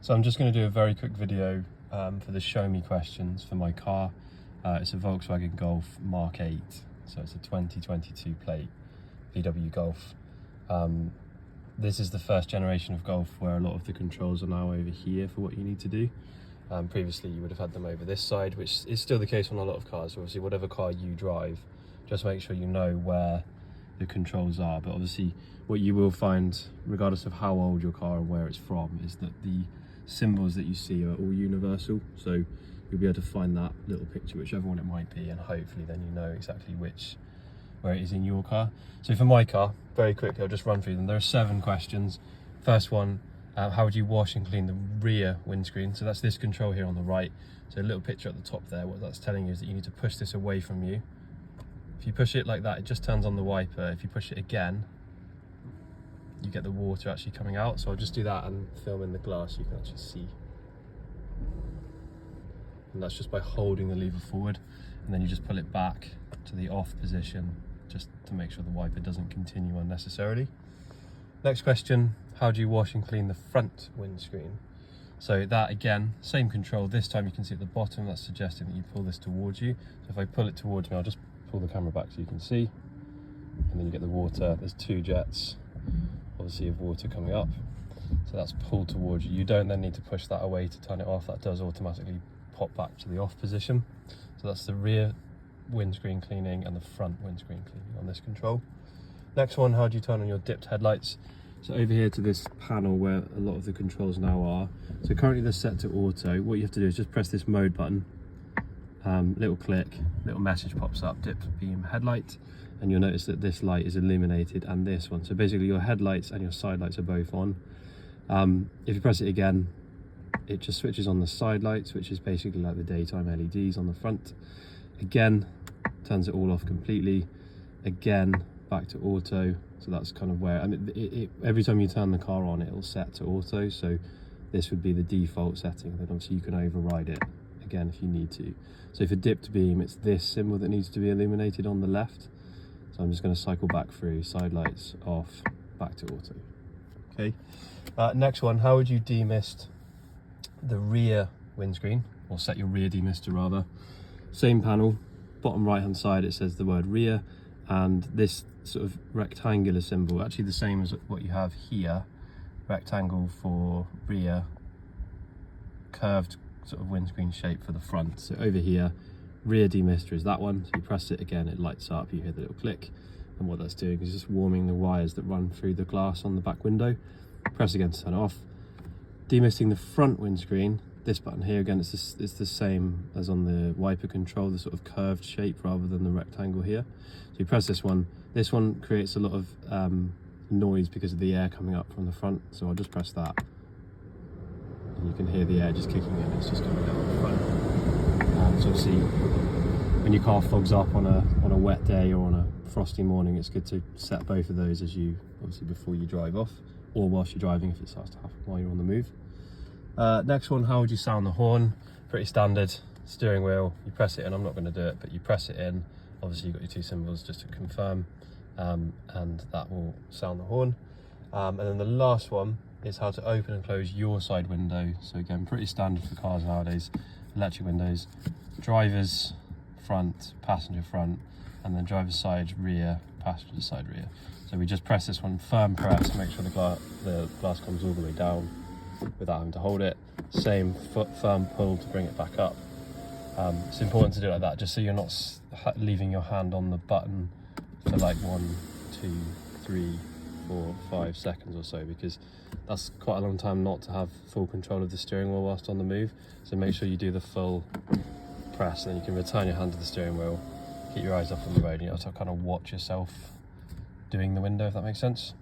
So I'm just going to do a very quick video for the show me questions for my car. It's a Volkswagen Golf Mk8, so it's a 2022 plate VW Golf. This is the first generation of Golf where a lot of the controls are now over here for what you need to do. Previously you would have had them over this side, which is still the case on a lot of cars. Obviously whatever car you drive, just make sure you know where the controls are. But obviously what you will find, regardless of how old your car and where it's from, is that the symbols that you see are all universal. So you'll be able to find that little picture, whichever one it might be, and hopefully then you know exactly where it is in your car. So for my car, very quickly, I'll just run through them. There are 7 questions. First one, how would you wash and clean the rear windscreen? So that's this control here on the right. So a little picture at the top there. What that's telling you is that you need to push this away from you. If you push it like that, it just turns on the wiper. If you push it again, you get the water actually coming out. So I'll just do that and film in the glass so you can actually see. And that's just by holding the lever forward, and then you just pull it back to the off position just to make sure the wiper doesn't continue unnecessarily. Next question, how do you wash and clean the front windscreen? So that again, same control. This time you can see at the bottom, that's suggesting that you pull this towards you. So if I pull it towards me, I'll just pull the camera back so you can see, and then you get the water. There's 2 jets obviously of water coming up, so that's pulled towards you. You don't then need to push that away to turn it off. That does automatically pop back to the off position. So that's the rear windscreen cleaning and the front windscreen cleaning on this control. Next one, how do you turn on your dipped headlights? So over here to this panel where a lot of the controls now are. So currently they're set to auto. What you have to do is just press this mode button, little click, little message pops up, dipped beam headlight, and you'll notice that this light is illuminated and this one. So basically your headlights and your side lights are both on. If you press it again, it just switches on the side lights, which is basically like the daytime LEDs on the front. Again, turns it all off completely. Again, back to auto. So that's kind of where, I mean, every time you turn the car on, it'll set to auto. So this would be the default setting. Then obviously you can override it again if you need to. So for dipped beam, it's this symbol that needs to be illuminated on the left. So I'm just going to cycle back through, side lights off, back to auto. Okay. Next one, how would you demist the rear windscreen, or set your rear demister rather? Same panel, bottom right hand side, it says the word rear, and this sort of rectangular symbol, actually the same as what you have here, rectangle for rear, curved sort of windscreen shape for the front. So over here, rear demister is that one. So you press it again, it lights up, you hear the little click, and what that's doing is just warming the wires that run through the glass on the back window. Press again to turn it off. Demisting the front windscreen, this button here again, it's the same as on the wiper control, the sort of curved shape rather than the rectangle here. So you press this one creates a lot of noise because of the air coming up from the front, so I'll just press that and you can hear the air just kicking in, it's just coming out the front. So obviously when your car fogs up on a wet day or on a frosty morning, it's good to set both of those obviously before you drive off, or whilst you're driving if it starts to happen while you're on the move. Next one, how would you sound the horn? Pretty standard. Steering wheel, you press it in, I'm not going to do it, but you press it in, obviously you've got your 2 symbols just to confirm, and that will sound the horn. And then the last one is how to open and close your side window. So again, pretty standard for cars nowadays. Electric windows, driver's front, passenger front, and then driver's side rear, passenger side rear. So we just press this one, firm press, make sure the glass comes all the way down without having to hold it. Same firm pull to bring it back up. It's important to do it like that, just so you're not leaving your hand on the button for like 1, 2, 3, 4, 5 seconds or so, because that's quite a long time not to have full control of the steering wheel whilst on the move. So make sure you do the full press, and then you can return your hand to the steering wheel, keep your eyes up on the road, and you have to kind of watch yourself doing the window, if that makes sense.